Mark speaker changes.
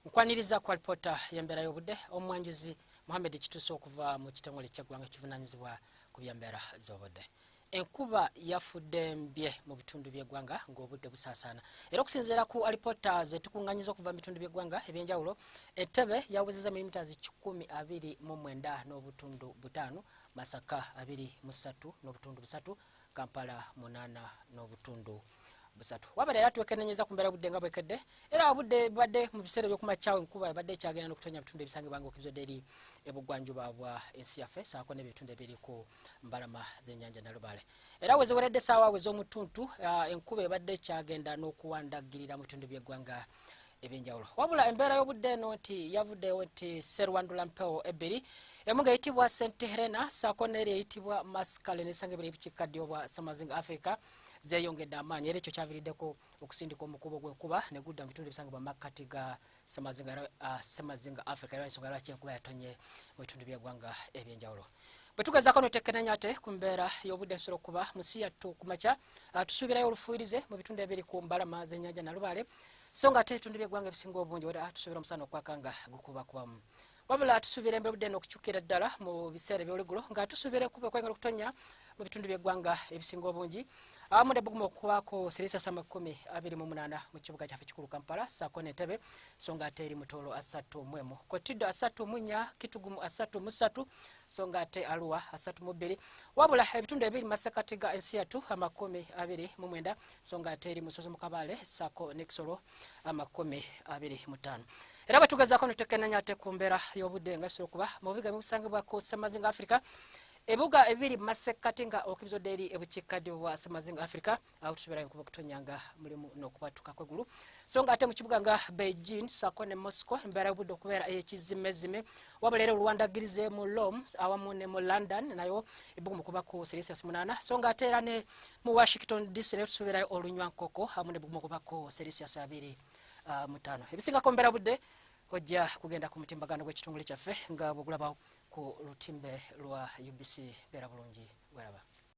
Speaker 1: Nkwaniriza kwa ripota yembera y'obudde omwanjuzi Mohamed Kituso okuva mu kitongole ky'eggwanga kivunanyizibwa ku byembera z'obudde. Enkuba yafudde mbye mu bitundu by'eggwanga ng'obudde busaasana. Era okusinziira ku ripota ze tukunganyiza okuva mu bitundu by'eggwanga ebyenjawulo, Entebbe yawezezza milimitazi 29 n'obutundu 5, Masaka 23 n'obutundu 3, Kampala 8 n'obutundu 3. Wabala era twekennenyeza ku mbeera budde nga bwekedde era obudde badde mu biseera by'okumakyawo enkuba badde kyagenda n'okutonya bitundu ebisangibwanga okibizodde eri ebugwanjuba bwa ensi yaffe saako n'ebitundu ebiri ku mbalama z'ennyanja Nalubale. Era weziweredde essaawa ez'omutuntu enkuba ebadde kyagenda n'okuwandagirira mu bitundu by'eggwanga ebyenjawulo. Wabula embeera y'obudde eno nti yavuddeyo nti serwandula mpewo ebbiri emu ng'eyitibwa St Helena saako n'eri eyitibwa Maskale n'esangibwa ebikiikaddyo bwa Samazinga Africa zeyongedde amaanyi era ekyo kyaviiriddeko okusindika omukubo gw'enkuba negudda mu bitundu ebisangibwa mu makkati ga Samazinga Africa era ensonga lwaki enkuba yatonye mu bitundu by'eggwanga ebyenjawulo. Bwe tugezaako n'otekenenya ate ku mbeera y'obudde esobola okuba mu nsi yattu ku makya tusuubirayo olufuuyirize mu bitundu ebiri ku mbalama z'ennyanja Nalubale so nga ate ebitundu by'eggwanga ebisinga obungi era tusuubira omusana okwakanga gukubakubamu. Wabula tusuubira embeera y'obudde eno okukyukira ddala mu biseera eby'olweggulo nga tusuubira enkuba okwengera okutonya mu bitundu by'eggwanga ebisinga obungi awamu n'ebbuguma okubaako Celsius 28 mu kibuga kyaffe kikulu Kampala saako n'Entebbe so nga ate eri Mutoro 31, Kotido 34, Kitugumu 33 so nga ate Arua 32. Wabula ebitundu ebiri masekati ga ensi yattu 29 so nga ate eri Musozo mu Kabale saako ne Kisoro 25. Era bwe tugezaako n'otekenenya ate ku mbeera y'obudde nga bisobola okuba mu bibuga ebisangibwako Samazinga Africa ebuga ebiri masekati nga okibizodde eri ebukiikaddyo bwa Samazinga Africa aho tusuubirayo enkuba okutonya nga mulimu n'okubatuka kw'eggulu so nga ate mu kibuga nga Beijing saako ne Moscow embeera y'obudde okubeera ey'ekizimezime wabula era oluwandagirize mu Rome awamu ne mu London nayo ebbugumu okubaako Celsius 8 so nga ate era ne mu Washington DC tusuubirayo olunywankoko awamu n'ebbugumu okubaako Celsius 25. Ebisingako mbeera budde ojja kugenda ku mutimbagano gw'ekitongole kyaffe nga bw'ogulabawo ku lutimbe lwa UBC. Beera bulungi, weraba.